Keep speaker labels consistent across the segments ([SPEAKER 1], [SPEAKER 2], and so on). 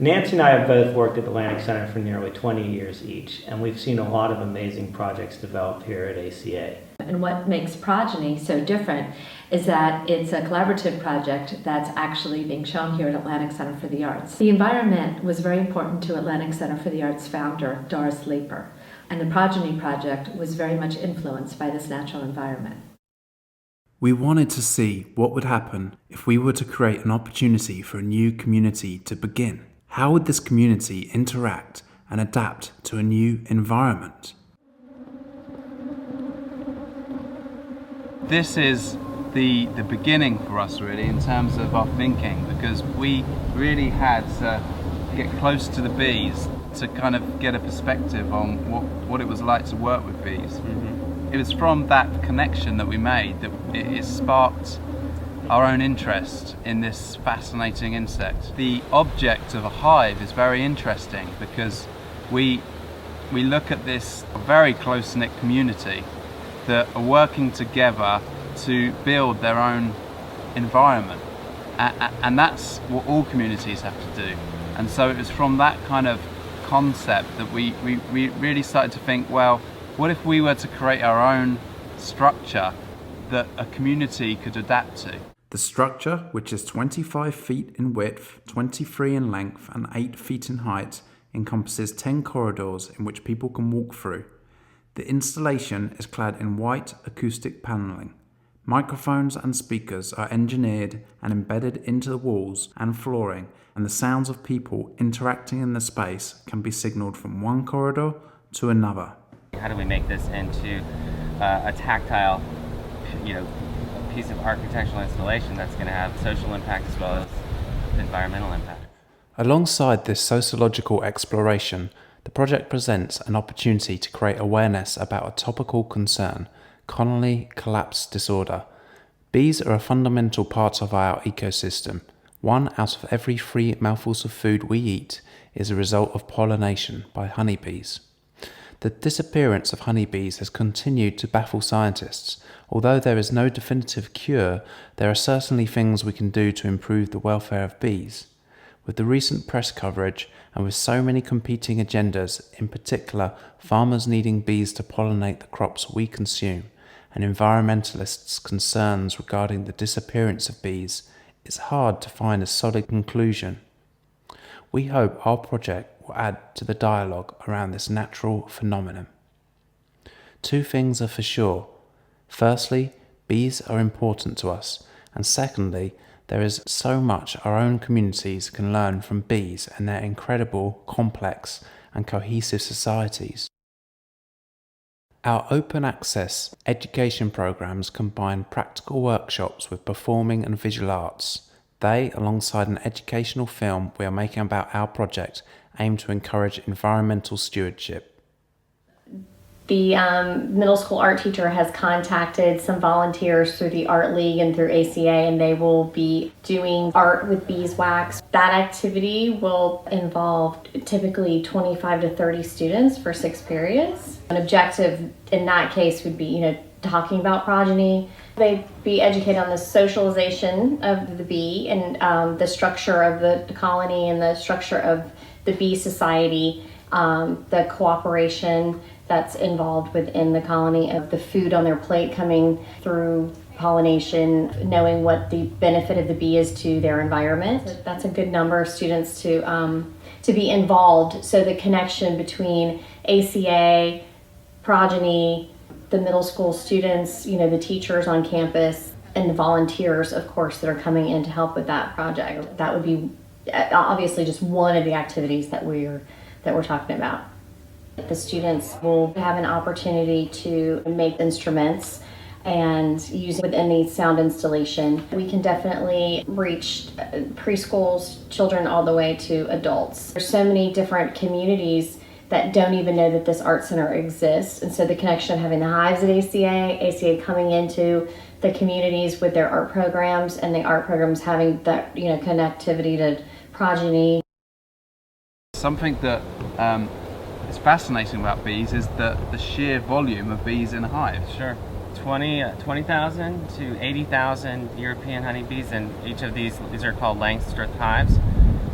[SPEAKER 1] Nancy and I have both worked at the Atlantic Center for nearly 20 years each, and we've seen a lot of amazing projects developed here at ACA.
[SPEAKER 2] And what makes Progeny so different is that it's a collaborative project that's actually being shown here at Atlantic Center for the Arts. The environment was very important to Atlantic Center for the Arts founder, Doris Leeper, and the Progeny project was very much influenced by this natural environment.
[SPEAKER 3] We wanted to see what would happen if we were to create an opportunity for a new community to begin. How would this community interact and adapt to a new environment?
[SPEAKER 4] This is the beginning for us really in terms of our thinking, because we really had to get close to the bees to kind of get a perspective on what it was like to work with bees. It was from that connection that we made that it sparked our own interest in this fascinating insect. The object of a hive is very interesting because we look at this very close-knit community that are working together to build their own environment, and that's what all communities have to do. And so it was from that kind of concept that we really started to think, well, what if we were to create our own structure that a community could adapt to?
[SPEAKER 3] The structure, which is 25 feet in width, 23 in length and 8 feet in height, encompasses 10 corridors in which people can walk through. The installation is clad in white acoustic paneling. Microphones and speakers are engineered and embedded into the walls and flooring, and the sounds of people interacting in the space can be signaled from one corridor to another.
[SPEAKER 5] How do we make this into a tactile, piece of architectural installation that's going to have social impact as well as environmental impact?
[SPEAKER 3] Alongside this sociological exploration, the project presents an opportunity to create awareness about a topical concern, colony collapse disorder. Bees are a fundamental part of our ecosystem. 1 out of every 3 mouthfuls of food we eat is a result of pollination by honeybees. The disappearance of honeybees has continued to baffle scientists. Although there is no definitive cure, there are certainly things we can do to improve the welfare of bees. With the recent press coverage and with so many competing agendas, in particular farmers needing bees to pollinate the crops we consume, and environmentalists' concerns regarding the disappearance of bees, it's hard to find a solid conclusion. We hope our project will add to the dialogue around this natural phenomenon. 2 things are for sure. Firstly, bees are important to us, and secondly, there is so much our own communities can learn from bees and their incredible, complex and cohesive societies. Our open access education programs combine practical workshops with performing and visual arts. They, alongside an educational film we are making about our project, aim to encourage environmental stewardship.
[SPEAKER 6] The middle school art teacher has contacted some volunteers through the Art League and through ACA, and they will be doing art with beeswax. That activity will involve typically 25 to 30 students for 6 periods. An objective in that case would be, talking about progeny. They'd be educated on the socialization of the bee and the structure of the colony and the structure of the bee society, the cooperation that's involved within the colony, of the food on their plate coming through pollination, knowing what the benefit of the bee is to their environment. That's a good number of students to be involved. So the connection between ACA, Progeny, the middle school students, the teachers on campus, and the volunteers, of course, that are coming in to help with that project. That would be obviously just one of the activities that we're talking about. The students will have an opportunity to make instruments and use it within the sound installation. We can definitely reach preschools, children, all the way to adults. There's so many different communities that don't even know that this art center exists, and so the connection of having the hives at ACA coming into the communities with their art programs, and the art programs having that connectivity to Progeny.
[SPEAKER 4] Something that is fascinating about bees is the sheer volume of bees in a hive.
[SPEAKER 5] Sure. 20,000 to 80,000 European honeybees, and each of these are called length stripped hives.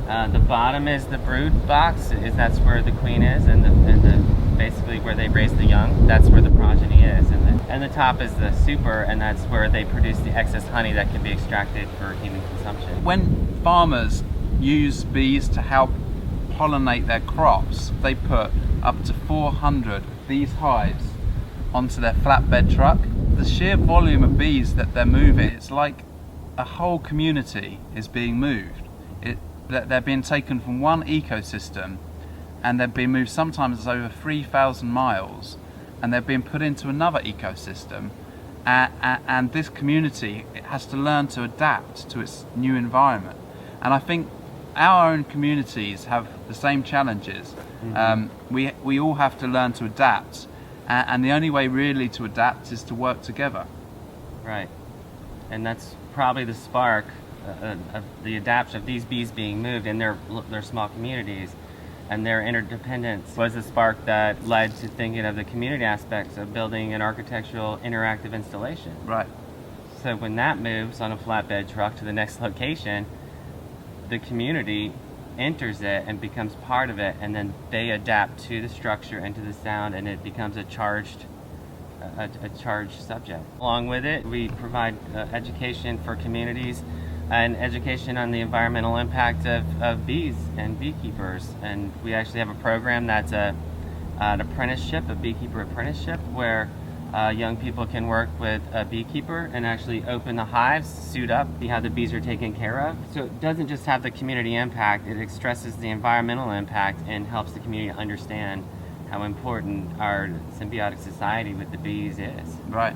[SPEAKER 5] The bottom is the brood box, that's where the queen is, and basically where they raise the young. That's where the progeny is, and the top is the super, and that's where they produce the excess honey that can be extracted for human consumption.
[SPEAKER 4] When farmers use bees to help pollinate their crops, they put up to 400 of these hives onto their flatbed truck. The sheer volume of bees that they're moving, it's like a whole community is being moved. They're being taken from one ecosystem and they're being moved sometimes over 3,000 miles, and they're being put into another ecosystem, and this community has to learn to adapt to its new environment. And I think our own communities have the same challenges. We all have to learn to adapt, and the only way really to adapt is to work together.
[SPEAKER 5] Right, and that's probably the spark of the adaptation of these bees being moved in their small communities, and their interdependence was the spark that led to thinking of the community aspects of building an architectural interactive installation.
[SPEAKER 4] Right.
[SPEAKER 5] So when that moves on a flatbed truck to the next location, the community enters it and becomes part of it, and then they adapt to the structure and to the sound, and it becomes a charged subject. Along with it, we provide education for communities and education on the environmental impact of bees and beekeepers. And we actually have a program that's an apprenticeship, a beekeeper apprenticeship, where young people can work with a beekeeper and actually open the hives, suit up, see how the bees are taken care of. So it doesn't just have the community impact, it stresses the environmental impact and helps the community understand how important our symbiotic society with the bees is.
[SPEAKER 4] Right.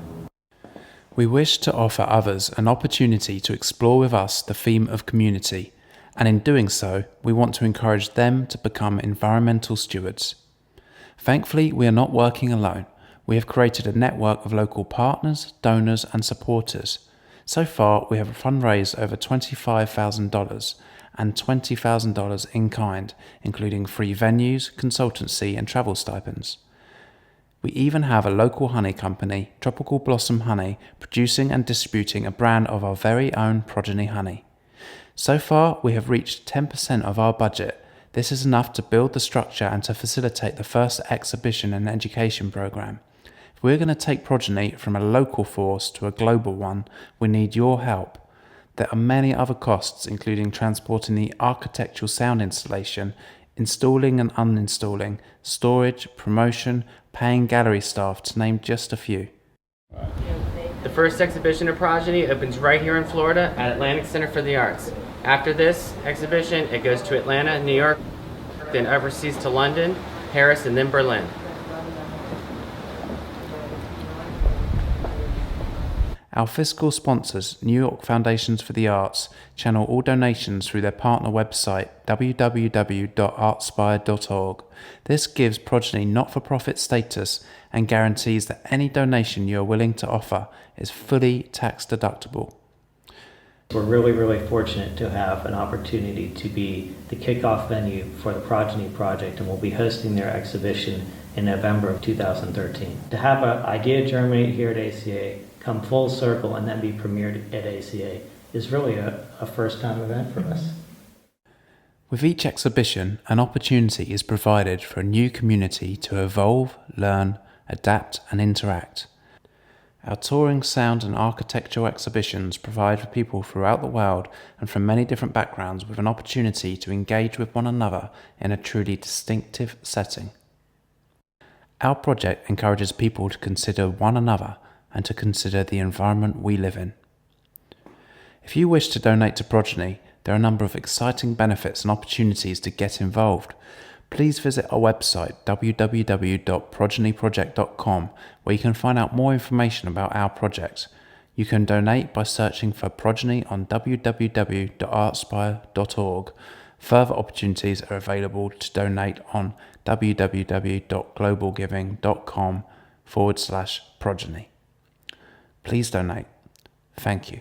[SPEAKER 3] We wish to offer others an opportunity to explore with us the theme of community, and in doing so, we want to encourage them to become environmental stewards. Thankfully, we are not working alone. We have created a network of local partners, donors, and supporters. So far, we have fundraised over $25,000 and $20,000 in kind, including free venues, consultancy, and travel stipends. We even have a local honey company, Tropical Blossom Honey, producing and distributing a brand of our very own Progeny honey. So far, we have reached 10% of our budget. This is enough to build the structure and to facilitate the first exhibition and education program. If we're going to take Progeny from a local force to a global one, we need your help. There are many other costs, including transporting the architectural sound installation, installing and uninstalling, storage, promotion, paying gallery staff, to name just a few.
[SPEAKER 5] The first exhibition of Progeny opens right here in Florida at Atlantic Center for the Arts. After this exhibition, it goes to Atlanta, New York, then overseas to London, Paris, and then Berlin.
[SPEAKER 3] Our fiscal sponsors, New York Foundations for the Arts, channel all donations through their partner website, www.artspire.org. This gives Progeny not-for-profit status and guarantees that any donation you are willing to offer is fully tax deductible.
[SPEAKER 1] We're really fortunate to have an opportunity to be the kickoff venue for the Progeny project, and we'll be hosting their exhibition in November of 2013. To have an idea germinate here at ACA, come full circle, and then be premiered at ACA is really a first-time event for us.
[SPEAKER 3] With each exhibition, an opportunity is provided for a new community to evolve, learn, adapt, and interact. Our touring sound and architectural exhibitions provide for people throughout the world and from many different backgrounds with an opportunity to engage with one another in a truly distinctive setting. Our project encourages people to consider one another and to consider the environment we live in. If you wish to donate to Progeny, there are a number of exciting benefits and opportunities to get involved. Please visit our website www.progenyproject.com, where you can find out more information about our project. You can donate by searching for Progeny on www.artspire.org. Further opportunities are available to donate on www.globalgiving.com/Progeny. Please donate. Thank you.